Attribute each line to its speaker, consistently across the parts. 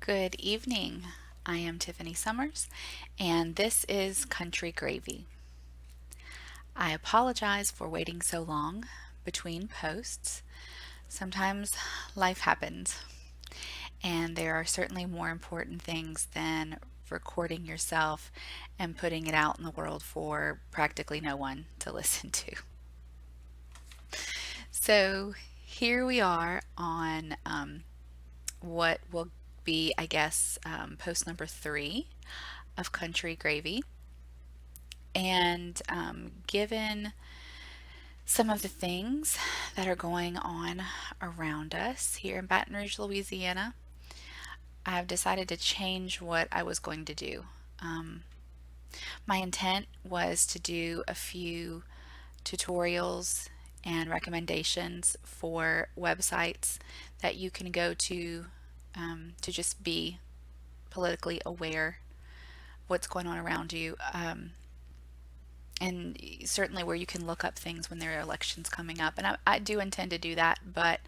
Speaker 1: Good evening. I am Tiffany Summers, and this is Country Gravy. I apologize for waiting so long between posts. Sometimes life happens, and there are certainly more important things than recording yourself and putting it out in the world for practically no one to listen to. So here we are on what will be, I guess, post number 3 of Country Gravy. And given some of the things that are going on around us here in Baton Rouge, Louisiana, I've decided to change what I was going to do. Um, my intent was to do a few tutorials and recommendations for websites that you can go to just be politically aware what's going on around you. And certainly where you can look up things when there are elections coming up. And I do intend to do that, but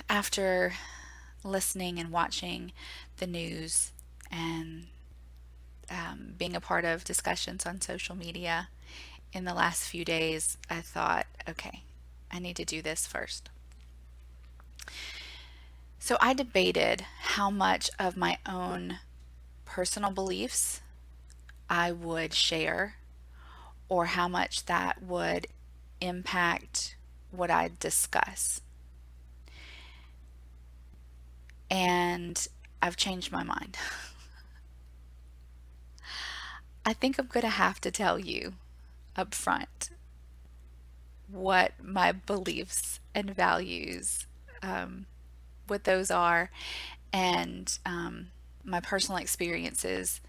Speaker 1: after listening and watching the news and being a part of discussions on social media in the last few days, I thought, okay, I need to do this first. So I debated how much of my own personal beliefs I would share or how much that would impact what I discuss. And I've changed my mind. I think I'm going to have to tell you up front what my beliefs and values, um, what those are, and my personal experiences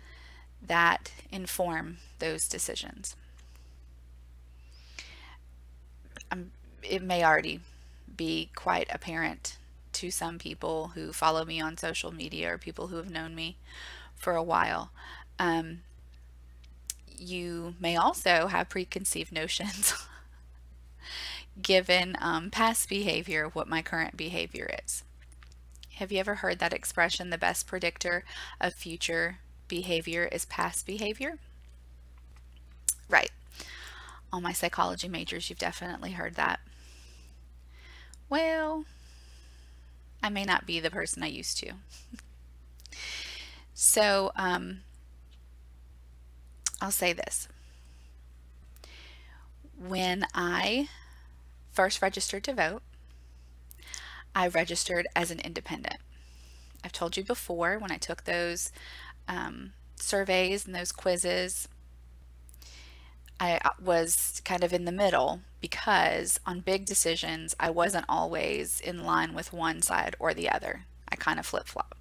Speaker 1: that inform those decisions. It may already be quite apparent to some people who follow me on social media or people who have known me for a while. Um, you may also have preconceived notions given past behavior what my current behavior is. Have you ever heard that expression, the best predictor of future behavior is past behavior? Right. All my psychology majors, you've definitely heard that. Well, I may not be the person I used to. So, I'll say this. When I first registered to vote, I registered as an independent. I've told you before when I took those surveys and those quizzes, I was kind of in the middle because on big decisions, I wasn't always in line with one side or the other. I kind of flip flop.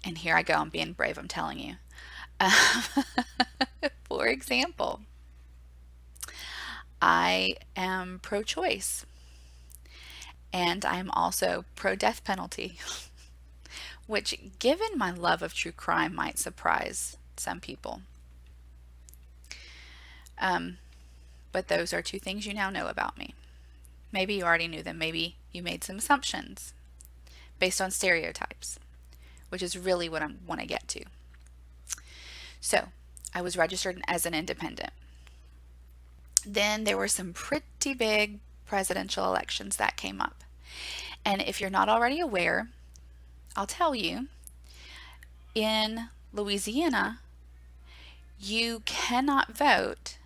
Speaker 1: And here I go, I'm being brave, I'm telling you. For example, I am pro choice and I'm also pro death penalty, which, given my love of true crime, might surprise some people. Um, but those are two things you now know about me. Maybe you already knew them, maybe you made some assumptions based on stereotypes, which is really what I want to get to. So, I was registered as an independent. Then there were some pretty big presidential elections that came up. And if you're not already aware, I'll tell you, in Louisiana, you cannot vote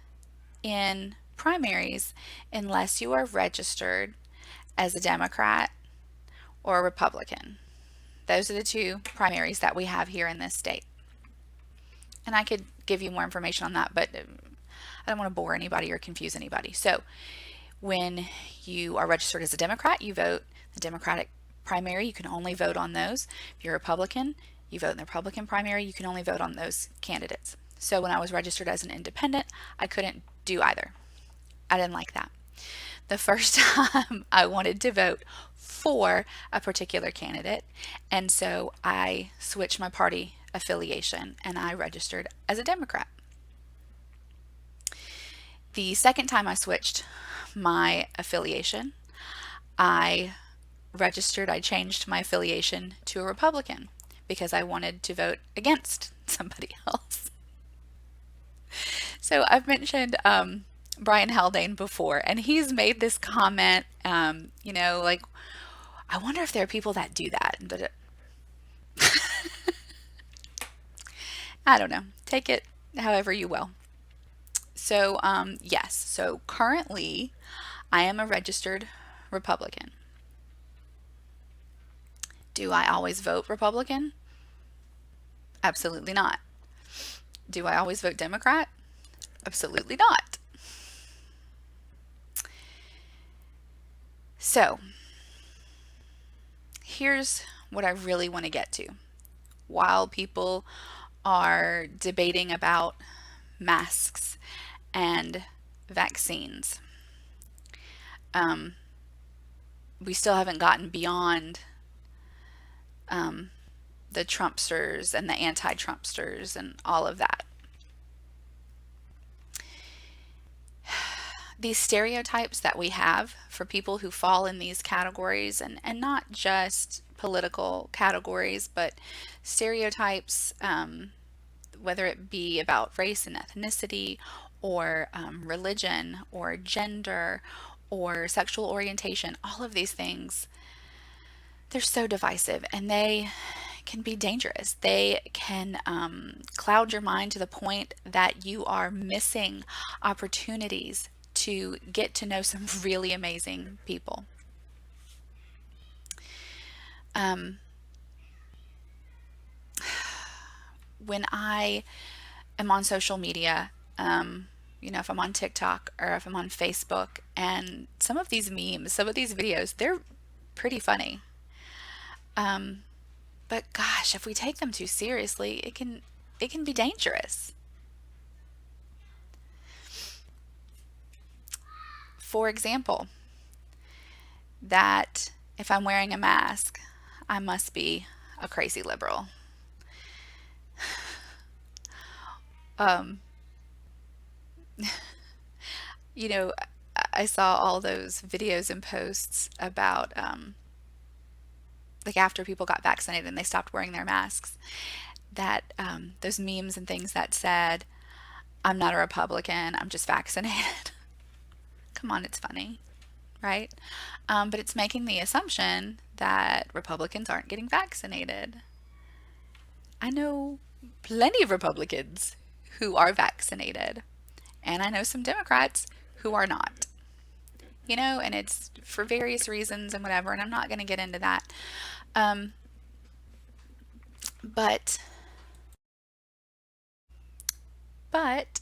Speaker 1: in primaries unless you are registered as a Democrat or a Republican. Those are the two primaries that we have here in this state. And I could give you more information on that, but I don't want to bore anybody or confuse anybody. So when you are registered as a Democrat, you vote the Democratic primary. You can only vote on those. If you're a Republican, you vote in the Republican primary. You can only vote on those candidates. So when I was registered as an independent, I couldn't do either. I didn't like that. The first time I wanted to vote for a particular candidate, and so I switched my party affiliation and I registered as a Democrat. The second time I switched my affiliation, I registered, I changed my affiliation to a Republican because I wanted to vote against somebody else. So I've mentioned Brian Haldane before, and he's made this comment, like, I wonder if there are people that do that. I don't know. Take it however you will. So, yes. So currently, I am a registered Republican. Do I always vote Republican? Absolutely not. Do I always vote Democrat? Absolutely not. So, here's what I really want to get to. While people are debating about masks and vaccines, we still haven't gotten beyond the Trumpsters and the anti-Trumpsters and all of that. These stereotypes that we have for people who fall in these categories, and not just political categories, but stereotypes, whether it be about race and ethnicity, or religion, or gender, or sexual orientation, all of these things, they're so divisive, and they can be dangerous. They can cloud your mind to the point that you are missing opportunities to get to know some really amazing people. When I am on social media, if I'm on TikTok or if I'm on Facebook, and some of these memes, some of these videos, they're pretty funny. But gosh, if we take them too seriously, it can be dangerous. For example, that if I'm wearing a mask, I must be a crazy liberal. Um, you know, I saw all those videos and posts about like after people got vaccinated and they stopped wearing their masks, that those memes and things that said, "I'm not a Republican, I'm just vaccinated." Come on, it's funny, right? But it's making the assumption that Republicans aren't getting vaccinated. I know plenty of Republicans who are vaccinated, and I know some Democrats who are not. And it's for various reasons and whatever, and I'm not going to get into that. Um, but but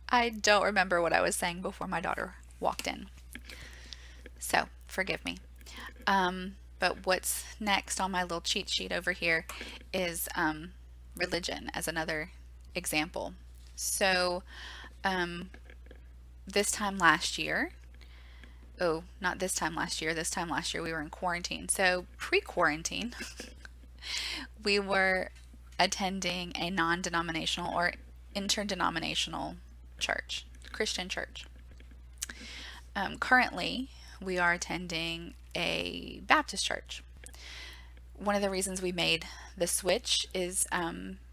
Speaker 1: I don't remember what I was saying before my daughter walked in. So forgive me. But what's next on my little cheat sheet over here is religion as another example. So this time last year, oh, not this time last year, this time last year we were in quarantine. So pre-quarantine, we were attending a non-denominational or interdenominational church, Christian church. Currently, we are attending a Baptist church. One of the reasons we made the switch is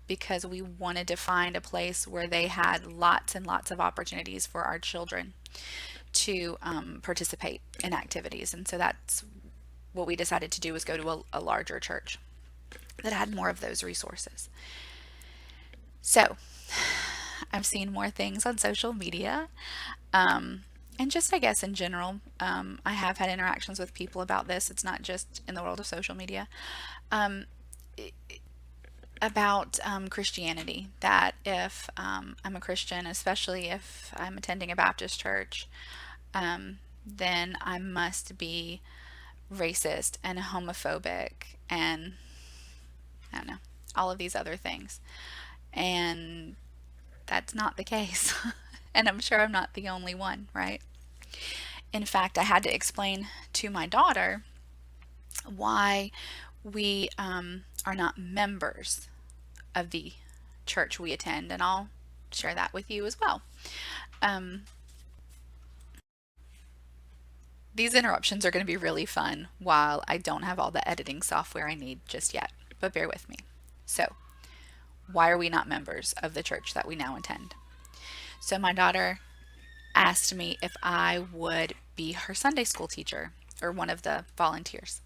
Speaker 1: because we wanted to find a place where they had lots and lots of opportunities for our children to participate in activities. And so that's what we decided to do, was go to a larger church that had more of those resources. So I've seen more things on social media. And just, I guess, in general, I have had interactions with people about this. It's not just in the world of social media. About Christianity, that if I'm a Christian, especially if I'm attending a Baptist church, then I must be racist and homophobic and, I don't know, all of these other things. And that's not the case. And I'm sure I'm not the only one, right? In fact, I had to explain to my daughter why we are not members of the church we attend, and I'll share that with you as well. Um, These interruptions are going to be really fun while I don't have all the editing software I need just yet, but bear with me. So, why are we not members of the church that we now attend? So, my daughter asked me if I would be her Sunday school teacher or one of the volunteers.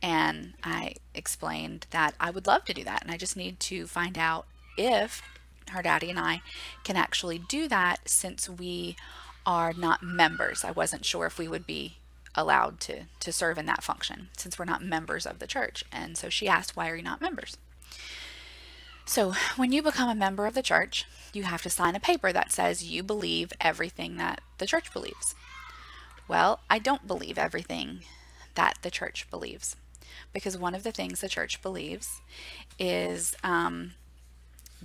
Speaker 1: And I explained that I would love to do that. And I just need to find out if her daddy and I can actually do that since we are not members. I wasn't sure if we would be allowed to serve in that function since we're not members of the church. And so she asked, why are you not members? So when you become a member of the church, you have to sign a paper that says you believe everything that the church believes. Well, I don't believe everything that the church believes because one of the things the church believes is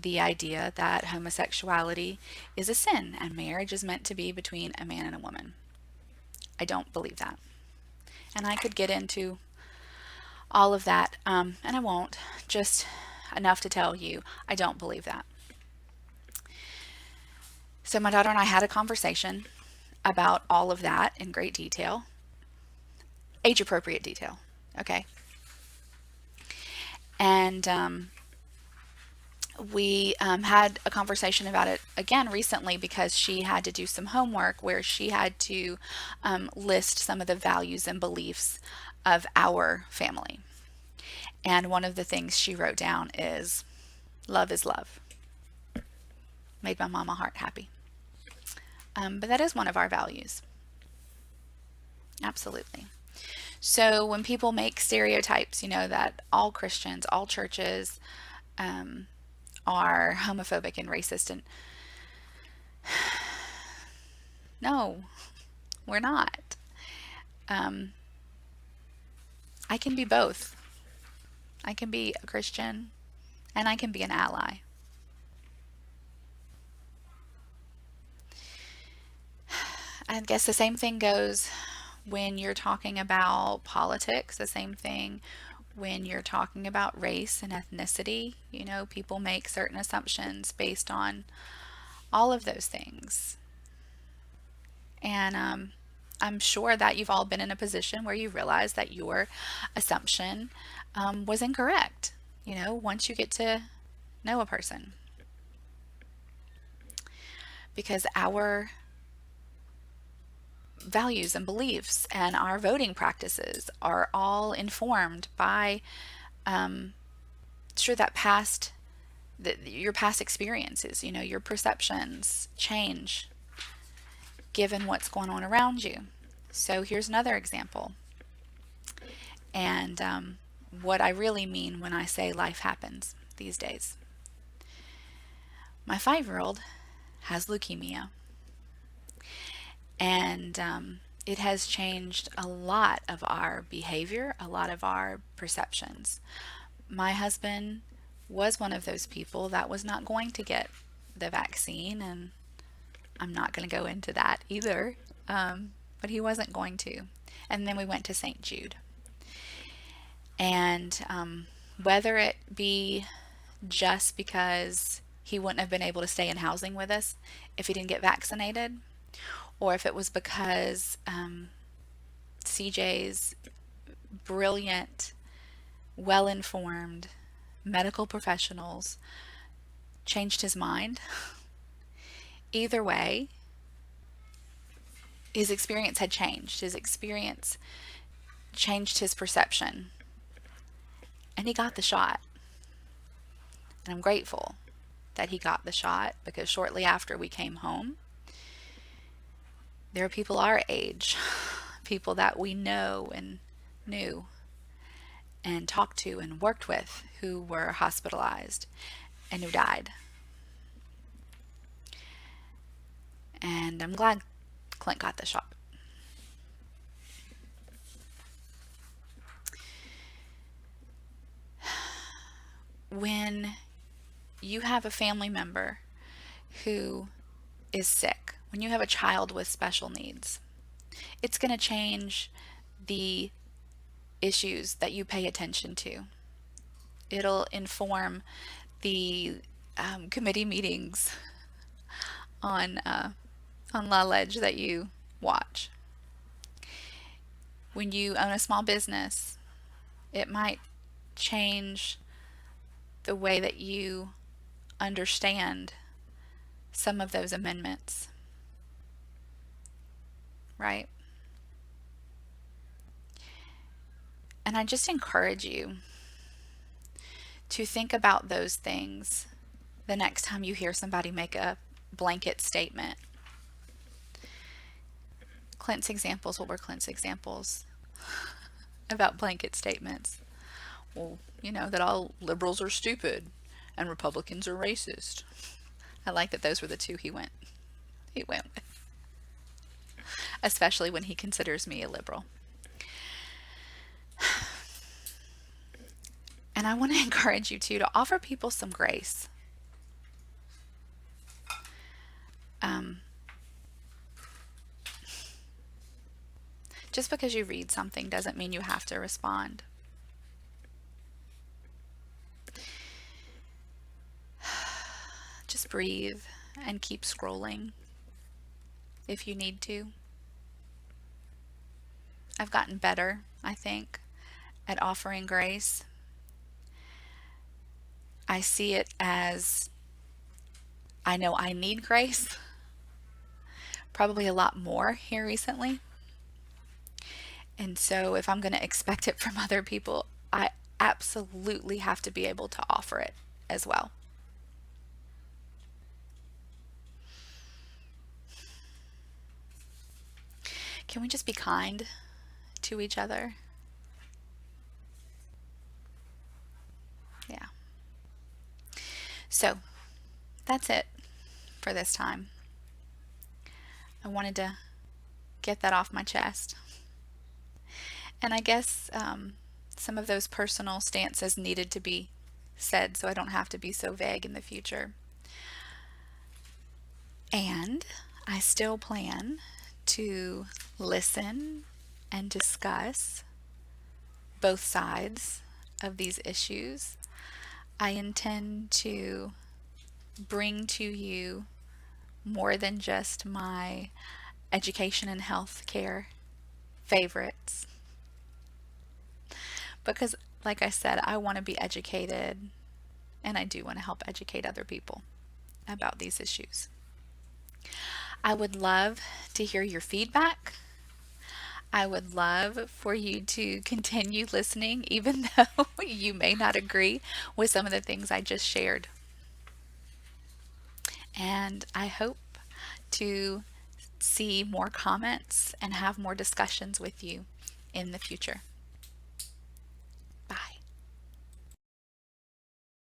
Speaker 1: the idea that homosexuality is a sin and marriage is meant to be between a man and a woman. I don't believe that. And I could get into all of that, and I won't, just enough to tell you I don't believe that. So my daughter and I had a conversation about all of that in great detail, age appropriate detail, okay? And we had a conversation about it again recently because she had to do some homework where she had to list some of the values and beliefs of our family. And one of the things she wrote down is love is love. Made my mama heart happy. But that is one of our values. Absolutely. So when people make stereotypes, that all Christians, all churches are homophobic and racist, and no, we're not. Um, I can be both. I can be a Christian and I can be an ally. I guess the same thing goes when you're talking about politics, the same thing when you're talking about race and ethnicity. People make certain assumptions based on all of those things. And I'm sure that you've all been in a position where you realize that your assumption was incorrect, once you get to know a person. Because our values and beliefs and our voting practices are all informed by sure that your past experiences, your perceptions change given what's going on around you. So here's another example. And what I really mean when I say life happens these days. My 5-year-old has leukemia. And it has changed a lot of our behavior, a lot of our perceptions. My husband was one of those people that was not going to get the vaccine, and I'm not going to go into that either, but he wasn't going to. And then we went to St. Jude. And whether it be just because he wouldn't have been able to stay in housing with us if he didn't get vaccinated, or if it was because CJ's brilliant, well informed medical professionals changed his mind. Either way, his experience had changed. His experience changed his perception. And he got the shot. And I'm grateful that he got the shot because shortly after we came home, there are people our age, people that we know and knew and talked to and worked with who were hospitalized and who died. And I'm glad Clint got the shot. When you have a family member who is sick, when you have a child with special needs, it's going to change the issues that you pay attention to. It'll inform the committee meetings on LaLedge that you watch. When you own a small business, it might change the way that you understand some of those amendments, right? And I just encourage you to think about those things the next time you hear somebody make a blanket statement. Clint's examples, what were Clint's examples about blanket statements? Well, that all liberals are stupid and Republicans are racist. I like that those were the two he went with, especially when he considers me a liberal. And I want to encourage you too to offer people some grace. Just because you read something doesn't mean you have to respond. Just breathe and keep scrolling if you need to. I've gotten better, I think, at offering grace. I see it as I know I need grace, probably a lot more here recently. And so if I'm going to expect it from other people, I absolutely have to be able to offer it as well. Can we just be kind to each other? Yeah. So that's it for this time. I wanted to get that off my chest. And I guess some of those personal stances needed to be said so I don't have to be so vague in the future. And I still plan to listen and discuss both sides of these issues. I intend to bring to you more than just my education and health care favorites. Because, like I said, I want to be educated and I do want to help educate other people about these issues. I would love to hear your feedback. I would love for you to continue listening, even though you may not agree with some of the things I just shared. And I hope to see more comments and have more discussions with you in the future.